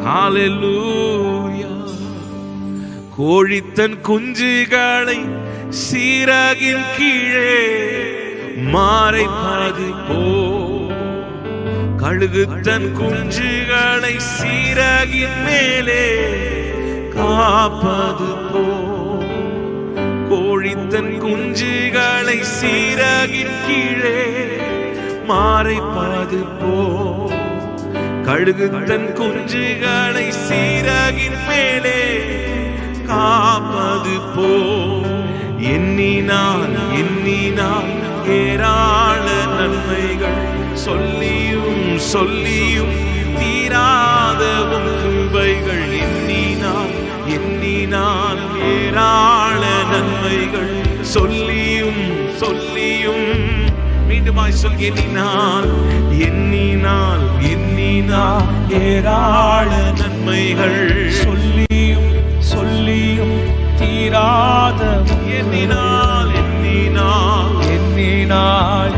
ஹalleluya. கோழித்தன் குஞ்சுகளை சீராகின் கீழே மறைப்பது போ, கழுகு தன் குஞ்சுகளை சீராகின் மேலே காப்பது போ. கோழித்தன் குஞ்சுகளை சீராகின் கீழே மறைப்பது போ, கழுகு தன் குஞ்சுகளை சீராகின் மேலே காப்பது போ. எண்ணினால் ஏராள நன்மைகள், சொல்லியும் சொல்லியும் தீராதவும் கிருபைகள். எண்ணினால் ஏராள நன்மைகள், சொல்லியும் சொல்லியும், மீண்டுமாய் சொல், எண்ணினால் ஏராள நன்மைகள், சொல்லியும் சொல்லியும் தீராதவும். எண்ணினால்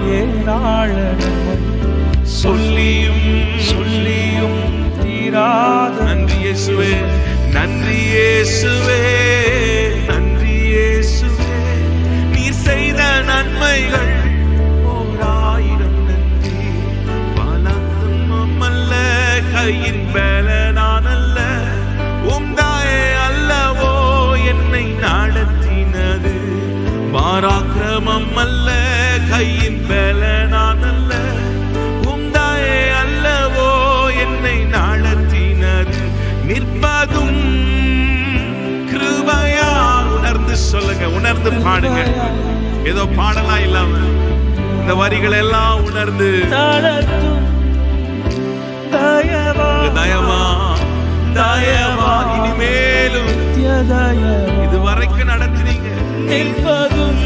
ஏராள நன்மை, சொல்லியும் சொல்லியும் தீராத. நன்றி இயேசுவே, நன்றி இயேசுவே, நன்றி இயேசுவே. நீர் செய்த நன்மைகள் ஓராயிரம் நன்றி. பலத்தும் அல்ல, கையின் பலனான் அல்ல, உம்தாயே அல்லவோ என்னை நடத்தினது. பராக்கிரமம் அல்ல, கையின் பலனான் அல்ல, உம்தாயே அல்லவோ என்னை நடத்தினது. நிற்பதும் கிருபையா. உணர்ந்து சொல்லுங்க, உணர்ந்து பாடுங்க. ஏதோ பாடலாம் இல்லாம இந்த வரிகள் எல்லாம் உணர்ந்து, தயவா தயவா இனிமேலும் இது வரைக்கும் நடத்தினீங்க. நிற்பதும்,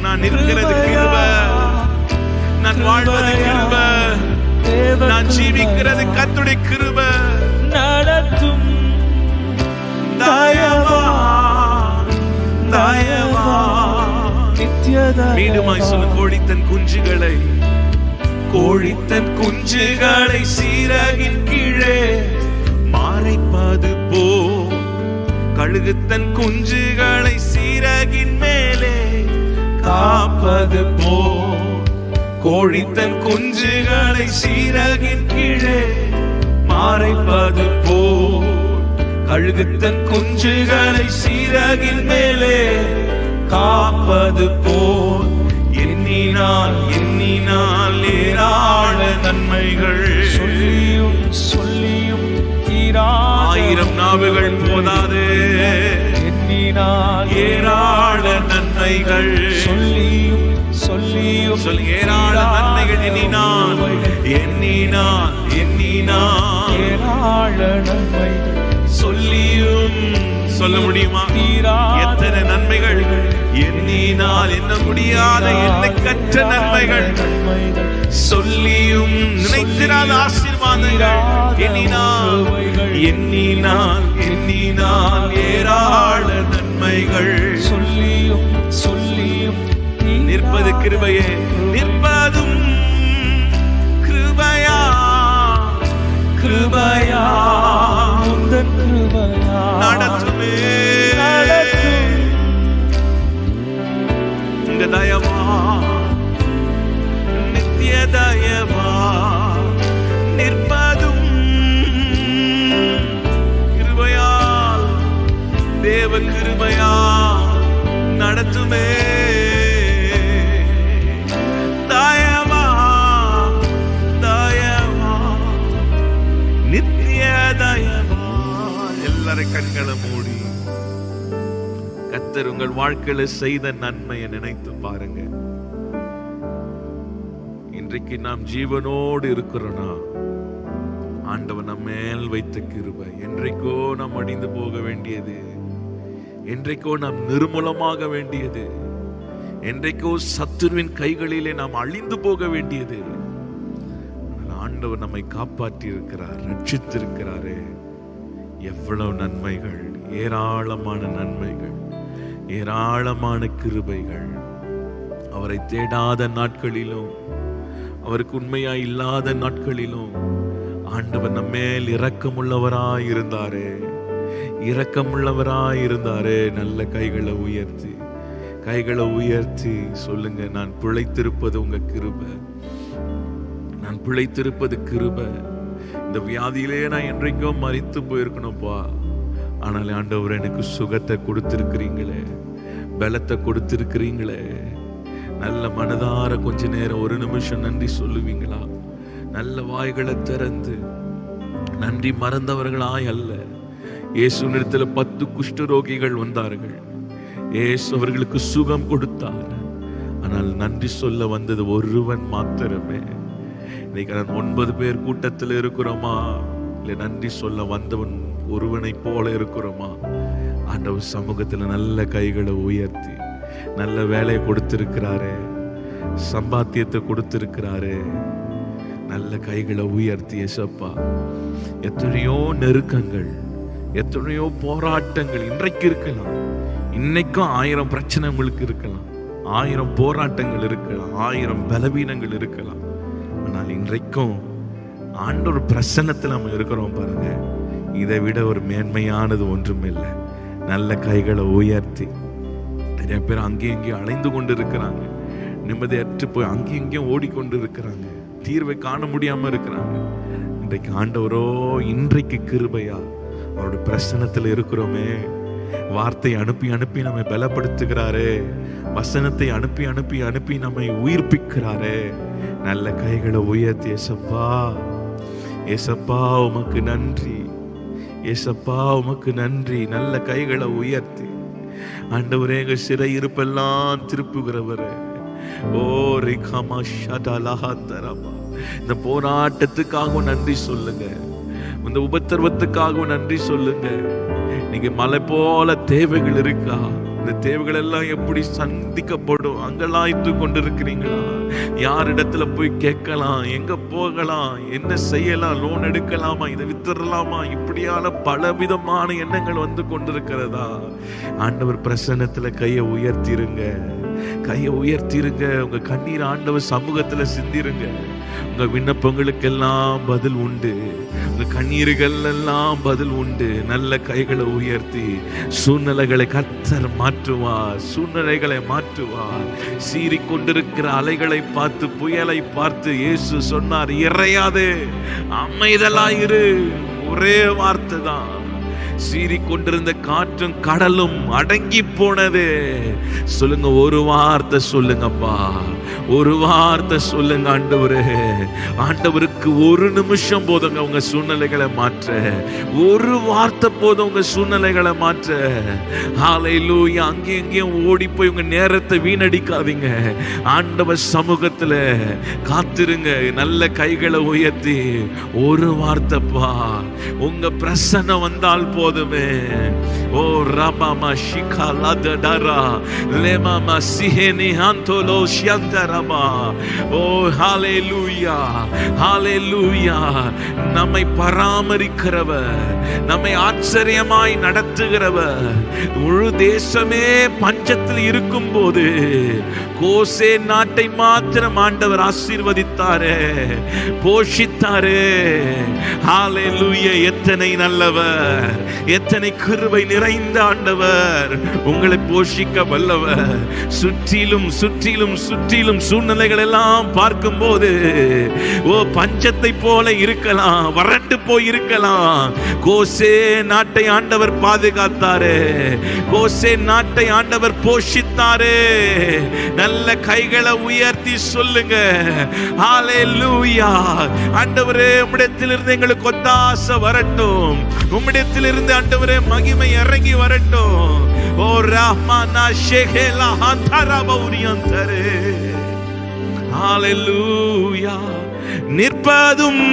நான் நிற்கிறது கிருபை, நான் வாழ்வது கிருபை, நான் ஜீவிக்கிறது கர்த்தருடைய கிருபை. நடத்தும் தயவா தயவா நித்யதா. மீண்டுமாய் சொல்ல, கோழித்தன் குஞ்சுகளை சீராகின் கீழே மறைப்பது போ, கழுகு தன் குஞ்சுகளை சீராகின் மேலே காப்பது போ. கோழித்தன் குஞ்சுகளை சீராகின் கீழே மறைப்பது போ, கழுகு தன் குஞ்சுகளை சீராகின் மேலே காப்பது போ. எண்ணினால் ஏராள நன்மைகள், சொல்லியும் சொல்லியும் ஆயிரம் நாவுகள் போதாது. எண்ணினால் ஏராள நன்மைகள், சொல்லியும் சொல்லியும் சொல், ஏராள நன்மைகள். எண்ணினால் ஏராள நன்மைகள், சொல்லியும் சொல்ல முடியுமா எத்தனை நன்மைகள்? எண்ணினால் எண்ண முடியாத எண்ணக்கற்ற நன்மைகள், சொல்லியும் நினைத்திராத ஆசீர்வாதங்கள். எண்ணினால் ஏராள நன்மைகள், சொல்லியும் சொல்லியும். நிற்பது கிருபையே, நிற்பதும் கிருபையா, கிருபையா நடத்துமே. உங்க தயவா, நித்திய தயவா, நிற்பதும் கிருபையால், தேவ கிருபையால் நடத்துமே. தயவா தயவா நித்திய தயவா. எல்லாரும் கண்களை மூடி கர்த்தர் உங்கள் வாழ்க்கையில செய்த நன்மையை நினைத்து பாருங்க. இன்றைக்கு நாம் ஜீவனோடு இருக்கிறோம்னா ஆண்டவர் நம்ம மேல் வைத்த கிருபை. என்றைக்கோ நாம் அடிந்து போக வேண்டியது, என்றைக்கோ நாம் நிர்மூலமாக வேண்டியது, என்றைக்கோ சத்துருவின் கைகளிலே நாம் அழிந்து போக வேண்டியது. ஆண்டவர் நம்மை காப்பாற்றி இருக்கிறார், ரட்சித்திருக்கிறாரே. எவ்வளவு நன்மைகள், ஏராளமான நன்மைகள், ஏராளமான கிருபைகள். அவரை தேடாத நாட்களிலும், அவருக்கு உண்மையா இல்லாத நாட்களிலும் ஆண்டவர் நம்மேல் இரக்கமுள்ளவராய் இருந்தாரே, இரக்கமுள்ளவராய் இருந்தாரே. நல்ல கைகளை உயர்த்தி சொல்லுங்க, நான் பிழைத்திருப்பது உங்க கிருபை, நான் பிழைத்திருப்பது கிருபை. இந்த வியாதியிலே நான் என்றைக்கோ மரித்து போயிருக்கணும்ப்பா, ஆனால் ஆண்டவர் எனக்கு சுகத்தை கொடுத்திருக்கிறீங்களே, பலத்தை கொடுத்திருக்கிறீங்களே. நல்ல மனதார கொஞ்ச நேரம் ஒரு நிமிஷம் நன்றி சொல்லுவீங்களா? நல்ல வாய்களை திறந்து நன்றி மறந்தவர்களாய் அல்ல. இயேசுவினிடத்துல 10 குஷ்டரோகிகள் வந்தார்கள். இயேசு அவர்களுக்கு சுகம் கொடுத்தார். ஆனால் நன்றி சொல்ல வந்தது ஒருவன் மாத்திரமே. இன்னைக்கு நான் 9 பேர் கூட்டத்தில் இருக்கிறோமா, இல்லை நன்றி சொல்ல வந்தவன் ஒருவனை போல இருக்கிறோமா? ஆண்டவர் சமூகத்தில் நல்ல கைகளை உயர்த்தி, நல்ல வேலையை கொடுத்திருக்கிறாரே, சம்பாத்தியத்தை கொடுத்திருக்கிறாரே, நல்ல கைகளை உயர்த்தி ஏசப்பா. எத்தனையோ நெருக்கங்கள், எத்தனையோ போராட்டங்கள் இன்றைக்கு இருக்கலாம். இன்னைக்கும் 1000 பிரச்சனை உங்களுக்கு இருக்கலாம், 1000 போராட்டங்கள் இருக்கலாம், 1000 பலவீனங்கள் இருக்கலாம். ஆனால் இன்றைக்கும் ஆண்டவர் பிரசன்னத்தில் நம்ம இருக்கிறோம் பாருங்க. இதை விட ஒரு மேன்மையானது ஒன்றும் இல்லை. நல்ல கைகளை உயர்த்தி. நிறைய பேர் அங்கேயும் இங்கேயும் அலைந்து கொண்டு இருக்கிறாங்க, நிம்மதியற்று போய் அங்கேயும் இங்கேயும் ஓடிக்கொண்டு இருக்கிறாங்க, தீர்வை காண முடியாம இருக்கிறாங்க. இன்றைக்கு ஆண்டவரோ இன்றைக்கு கிருபையா அவருடைய பிரசன்னத்தில் இருக்கிறோமே. வார்த்தை அனுப்பி அனுப்பி நம்மை பலப்படுத்துகிறாரே, வசனத்தை அனுப்பி அனுப்பி அனுப்பி நம்மை உயிர்ப்பிக்கிறாரே. நல்ல கைகளை உயர்த்தி ஏசப்பா, ஏசப்பா உமக்கு நன்றி, ஏசப்பா உமக்கு நன்றி. நல்ல கைகளை உயர்த்தி ஆண்டவரே எங்க சிறை இருப்பெல்லாம் திருப்புகிறவரே. ஓ ரிகாமா ஷடலஹதரபா. இந்த போராட்டத்துக்காகவும் நன்றி சொல்லுங்க, இந்த உபத்திரவத்துக்காகவும் நன்றி சொல்லுங்க. நீங்க மலை போல தேவைகள் இருக்கா? இந்த தேவைகள் எல்லாம் எப்படி சந்திக்கப்படும்? அங்கலாய்த்து கொண்டிருக்கிறீங்களா? யாரிடத்துல போய் கேட்கலாம்? எங்க போகலாம்? என்ன செய்யலாம்? லோன் எடுக்கலாமா? இதை வித்துடலாமா? இப்படியான பலவிதமான எண்ணங்கள் வந்து கொண்டிருக்கிறதா? ஆண்டவர் பிரசன்னத்துல கையை உயர்த்திருங்க, கையை உயர்த்திருங்க. உங்க கண்ணீர் ஆண்டவர் சமூகத்துல சிந்திருங்க. உங்க விண்ணப்பங்களுக்கெல்லாம் பதில் உண்டு, உங்க கண்ணீர்கள் எல்லாம் பதில் உண்டு. நல்ல கைகளை உயர்த்தி சூழ்நிலைகளை கர்த்தர் மாற்றுவார், சூழ்நிலைகளை மாற்றுவார். சீறிக்கொண்டிருக்கிற அலைகளை பார்த்து, புயலை பார்த்து இயேசு சொன்னார், இறையாதே, அமைதலாயிரு. ஒரே வார்த்தை தான். சீறிக்கொண்டிருந்த காற்றும் கடலும் அடங்கி போனது. சொல்லுங்க, ஒரு வார்த்தை சொல்லுங்கப்பா, ஒரு வார்த்தை சொல்லுங்க. ஆண்டவரே, ஆண்டவருக்கு ஒரு நிமிஷம் போதுங்க உங்க சூழ்நிலைகளை மாற்ற. ஒரு வார்த்தை போதும் உங்க சூழ்நிலைகளை மாற்ற. ஹல்லேலூயா. அங்கேயும் இங்கேயும் ஓடி போய் உங்க நேரத்தை வீணடிக்காதீங்க. ஆண்டவர் சமூகத்துல காத்திருங்க. நல்ல கைகளை உயர்த்தி ஒரு வார்த்தைப்பா, உங்க பிரசன்னம் வந்தால் போதுமே. ஓ ரபாமா ஷிகாலதடரா லேமாமா சிஹேனி ஹந்தோலோ ஷியந்தரமா. ஓ ஹல்லேலூயா, ஹல்லேலூயா. நம்மை பராமரிக்கிறவர், நம்மை ஆச்சரியமாய் நடத்துகிறவர். முழு தேசமே பஞ்சத்தில் இருக்கும் போது கோசே நாட்டை மாத்திரம் ஆண்டவர் ஆசீர்வதித்தாரே, போஷித்தாரே. ஹல்லேலூயா. எத்தனை நல்லவர், எத்தனை கிருபை நிறைந்த ஆண்டவர். உங்களை போஷிக்க வல்லவர். சுற்றிலும் சுற்றிலும் சுற்றிலும் சூழ்நிலைகள் எல்லாம் பார்க்கும் போது ஓ பஞ்சத்தை போல இருக்கலாம், வறண்டு போய் இருக்கலாம். கோசே நாட்டை ஆண்டவர் பாதுகாத்தாரே, கோசே நாட்டை ஆண்டவர் போஷித்தாரே. நல்ல கைகளை உயர்த்தி சொல்லுங்க, ஹல்லேலூயா. ஆண்டவரே, உம்மிடத்திலிருந்து எங்களுக்கு ஒத்தாசை வரட்டும், உம்மிடத்திலிருந்து ஆண்டவரே மகிமை இறங்கி வரட்டும். ஓ ரஹ்மானா ஷேகேலா ஹந்தரபௌரியந்தரே. ஹல்லேலூயா. நிற்பதும்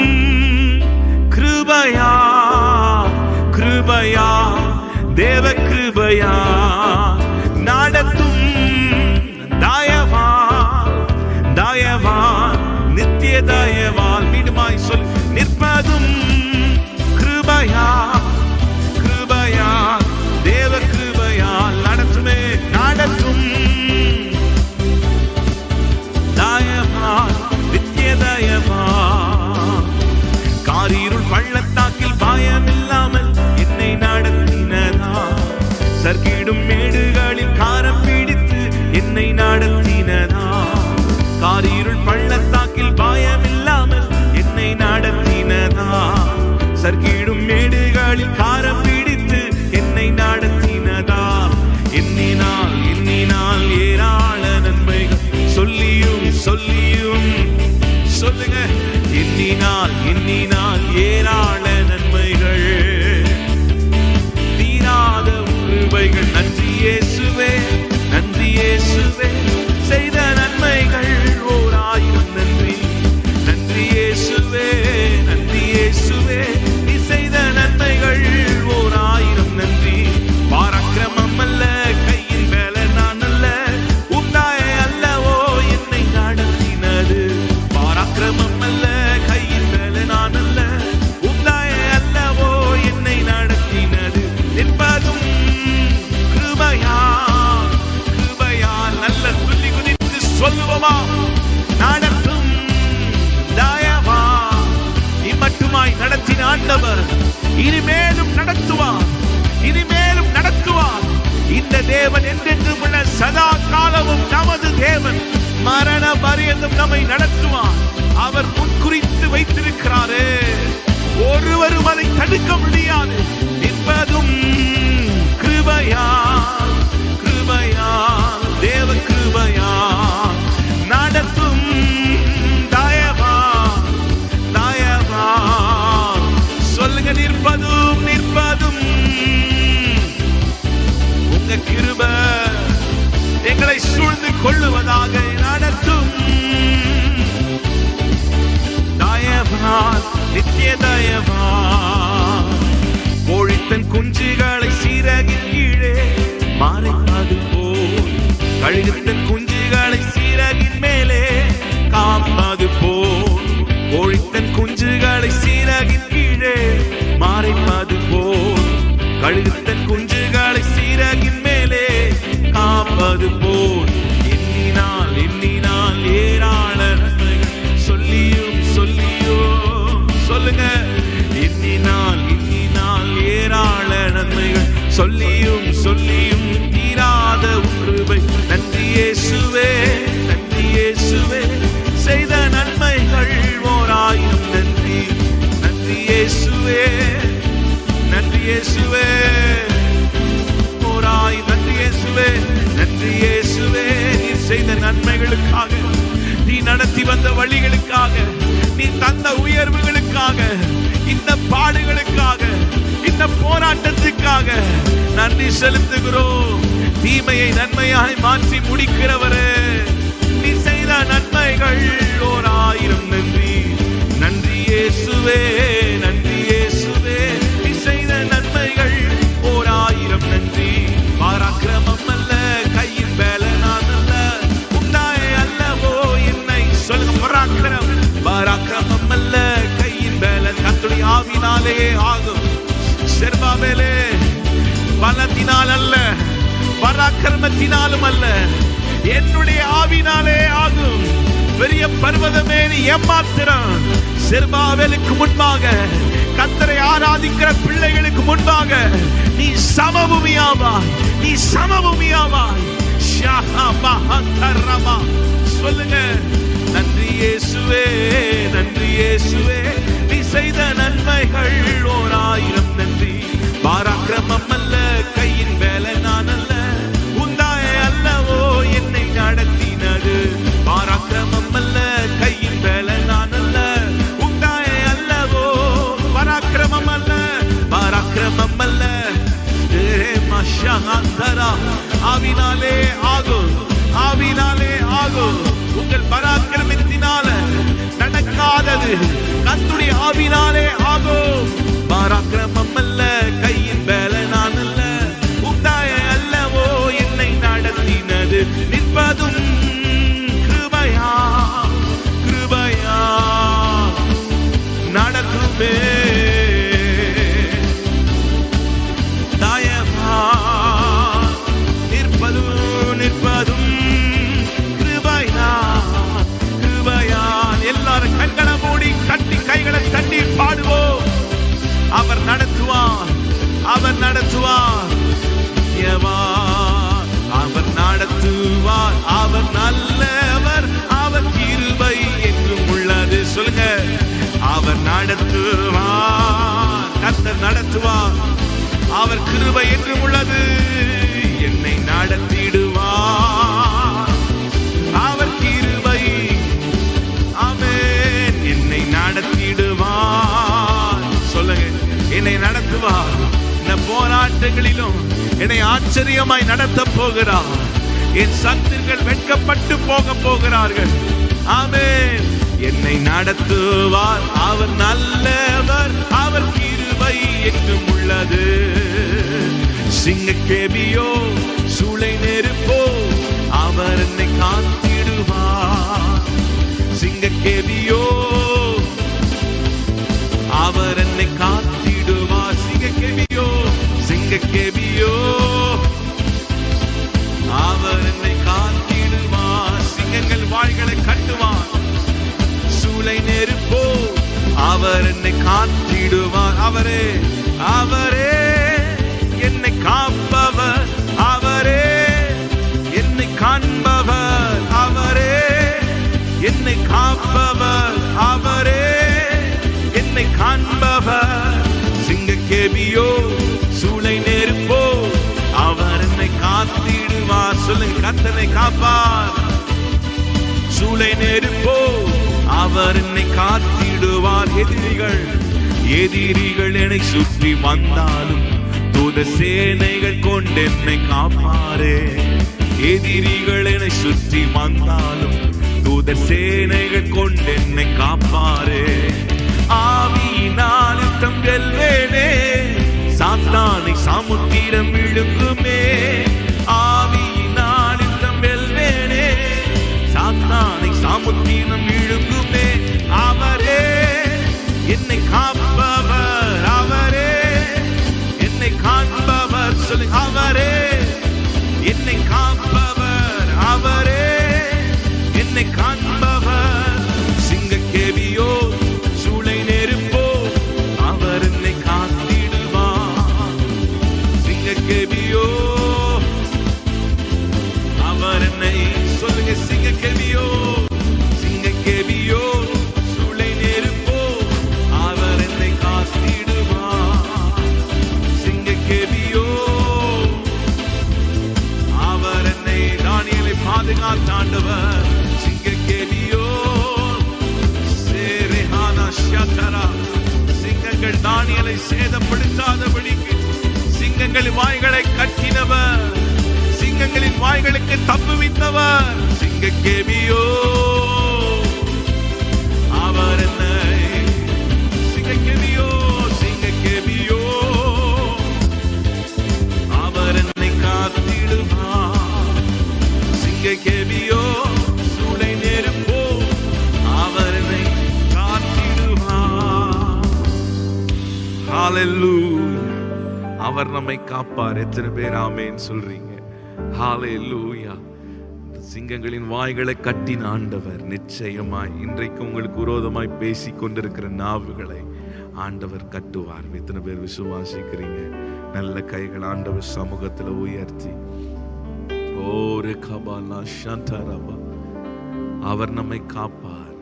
கிருபையா, கிருபையா, தேவ கிருபையா. நடத்தும் தயவா, தயவா, நித்திய தயவால். மீண்டுமாய் சொல், நிற்பதும் கிருபையா, கிருபையா, தேவ கிருபையால். நடத்துமே, நடத்தும் தயவா, நித்திய தயவா. காரிருள் ஆண்டவர் இனிமேலும் நடத்துவார், இனிமேலும் நடத்துவார். இந்த தேவன் என்றென்றும் உள்ள சதா காலமும் நமது தேவன். மரண பரியந்தம் நம்மை நடத்துவார். அவர் முன்குறித்து வைத்திருக்கிறாரே, ஒருவரும் அதை தடுக்க முடியாது என்பதும் கிருபையா, கிருபையா, தேவ கிருபையா நடத்தும் தயவா, தயவா. சொல்லுங்க, நிற்பதும் நிற்பதும் உங்க கிருபை எங்களை சூழ்ந்து கொள்ளுவதாக நடத்தும் தயவா, நித்திய தயவா. கோழித்தன் குஞ்சுகளை சீரகின் கீழே மறைப்பது போல், கழுகுத்தன் குஞ்சுகளை சீரகின் மேலே காப்பது போல், கோழித்தன் குஞ்சுகளை சீரகின் கீழே மறைப்பது போல், கழுகுத்தன் குஞ்சுகளை சீரகின் மேலே காப்பது போல், எண்ணினால் எண்ணினால் ஏராள நன்மைகள் சொல்லியும் சொல்லியும், சொல்லுங்க, எண்ணினால் எண்ணினால் ஏராள நன்மைகள் சொல்லியும் சொல்லியும் தீராத கிருபை. நன்றி இயேசுவே, நன்றி இயேசுவே, செய்த நன்மைகள் ஓராயிரம் நன்றி. நன்றி இயேசுவே, நன்றி இயேசுவே, ஓராயிரம் நன்றி இயேசுவே, நன்றி இயேசுவே. நீ செய்த நன்மைகளுக்காக, நீ நடத்தி வந்த வழிகளுக்காக, நீ தந்த உயர்வுகளுக்காக, இந்த பாடுகளுக்காக, இந்த போராட்டத்துக்காக நன்றி செலுத்துகிறோம். தீமையை நன்மையாய் மாற்றி முடிக்கிறவரே, நீ செய்த நன்மைகள் ஓராயிரம் நன்றி. நன்றி இயேசுவே, நன்றி இயேசுவே, நீ செய்த நன்மைகள் ஓராயிரம் நன்றி. பராக்கிரமம் அல்ல, கையின் பலனான் அல்ல, உண்டாய அல்லவோ என்னை. சொல்லுங்க, பராக்கிரமம், பராக்கிரமம் அல்ல, கையின் பலன் கர்த்தருடைய ஆவினாலே ஆகும். செர்பாபேலே, பலத்தினால் அல்ல, பராக்கிரமத்தினாலும் அல்ல, என்னுடைய ஆவினாலே ஆகும். பெரிய பர்வதமே நீ ஏமாத்திரம். செர்பாபேலுக்கு முன்பாக, கர்த்தரை ஆராதிக்கிற பிள்ளைகளுக்கு முன்பாக நீ சமபூமியாவாய், நீ சமபூமியாவாய். சொல்லுங்க, நன்றி இயேசுவே, நன்றி இயேசுவே, நீ செய்த நன்மைகள் ஓராயிரம் நன்றி. பராக்கிரமம் அல்ல, கையின் வேலை நான் அல்ல, உந்தாய அல்லவோ என்னை நடத்தினது. பராக்கிரமம் அல்ல, கையின் வேலை நான் அல்ல, உந்தாய அல்லவோ. பராக்கிரமம் அல்ல, பராக்கிரமம் அல்ல, ஆவினாலே ஆகும், ஆவினாலே ஆகும். உங்கள் பராக்கிரமத்தினால நடக்காதது கர்த்தருடைய ஆவினாலே ஆகும். பராக்கிரமம் அல்ல, கையின் பலனான் அல்ல, உண்டாய அல்லவோ என்னை நடத்தினது. நிற்பதும் கிருபையா, கிருபையா நடத்துமே தயவா. நிற்பதும் நிற்பதும் கிருபையா, கிருபையா. எல்லாரும் கண்களை மூடி கட்டி கைகளை தட்டி பாடுவோம். அவர் நடத்துவார், அவர் நடத்துவார், அவர் நடத்துவார். அவர் நல்லவர், அவர் கிருபை என்றும் உள்ளது. சொல்லுங்க, அவர் நடத்துவார், கர்த்தர் நடத்துவார், அவர் கிருபை என்றும் உள்ளது. என்னை நடத்திடுவார், அவர் கிருபை. ஆமென். என்னை நடத்திடுவார். சொல்லுங்க, என்னை நடத்துவார். இந்த போராட்டங்களிலும் என்னை ஆச்சரியமாய் நடத்த போகிறார். என் சத்துருக்கள் வெட்கப்பட்டு போக போகிறார்கள். ஆமென். என்னை நடத்துவார், அவர் நல்லவர், அவர் கிருபை என்றும் உள்ளது. சிங்கக்கேபியோ சூளை நெருப்போ அவர் என்னை காத்திடுவார். சிங்கக்கேபியோ அவர் என்னை காத்திடுவார். சிங்கக்கேபியோ, சிங்கக்கேபியோ அவர் என்னை காத்திடுவார். சிங்கங்கள் வாய்களை கட்டுவார். சூளை நெருப்போ அவர் என்னை காத்திடுவார். சிங்கக்கேபியோ சூளை நெருப்போ அவர் என்னை காத்திடுவார். சொல்லுங்க, கர்த்தனை காப்பார். சூளை நெருப்போ அவர் என்னை காத்திடுவார். எதிரிகள் என்னை சுற்றி வந்தாலும் தூத சேனைகள் கொண்டு என்னை காப்பாரே. எதிரிகள் என்னை சுற்றி வந்தாலும் தூத சேனைகள் கொண்டு என்னை காப்பாரே. ஆவியினால் யுத்தம் வெல்வேனே, சாத்தானை சமுத்திரம் விழுங்குமே. ஆவியினால் யுத்தம் வெல்வேனே, சாத்தானை சமுத்திரம் விழுங்குமே. அவரே என்னை காப்பவர், அவரே என்னை காண்பவர். சொல்லுங்க, அவரே என்னை காப்பவர், அவரே என்னை காண்பவர். சிங்கக்கேபியோ சூளை நெருப்போ அவர் என்னை காத்திடுவார். சிங்கக்கேபியோ அவர் என்னை, சொல்லுங்க, சிங்கக்கேபியோ சிங்கக்கேபியோ சூளை நெருப்போ அவர் என்னை காத்திடுவார். சிங்கக்கேபியோ அவர் என்னை, தானியேலை பாதுகாத்தாண்டவர். சிங்கக்கேபியோ சேரேஹானா ஷதரா, சிங்கங்கள் தானியேலை சேதப்படுத்தாதபடிக்கு சிங்கங்களின் வாய்களை கட்டினவர், சிங்கங்களின் வாய்களுக்கு தப்புவித்தவர். சிங்கக்கேபியோ அவர் என்னை, சிங்கக்கேபியோ சிங்கக்கேபியோ அவர் என்னை காத்திடுவார். சிங்கக்கேபியோ சூளை நெருப்போ அவர் என்னை காத்திடுவார். ஹல்லேலூயா. அவர் நம்மை காப்பார். எத்தனை பேர் ஆமென் சொல்றீங்க? ஹல்லேலூயா. சிங்கங்களின் வாய்களை கட்டின ஆண்டவர் நிச்சயமாய் இன்றைக்கு உங்களுக்கு விரோதமாய் பேசிக் கொண்டிருக்கிற நாவுகளை ஆண்டவர் கட்டுவார். எத்தனை பேர் விசுவாசிக்கிறீங்க? நல்ல கைகள் ஆண்டவர் சமூகத்தில் உயர்த்தி, ஓரே கபாலா ஷந்தரபா, அவர் நம்மை காப்பார்,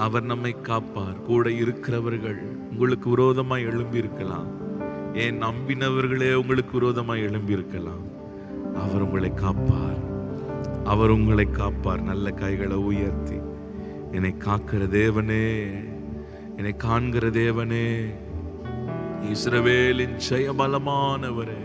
அவர் நம்மை காப்பார். கூட இருக்கிறவர்கள் உங்களுக்கு விரோதமாய் எழும்பி இருக்கலாம், ஏன் நம்பினவர்களே உங்களுக்கு விரோதமாய் எழும்பி இருக்கலாம். அவர் உங்களை காப்பார், அவர் உங்களை காப்பார். நல்ல கைகளை உயர்த்தி, என்னை காக்கிற தேவனே, என்னை காண்கிற தேவனே, இஸ்ரவேலின் ஜெயபலமானவரே,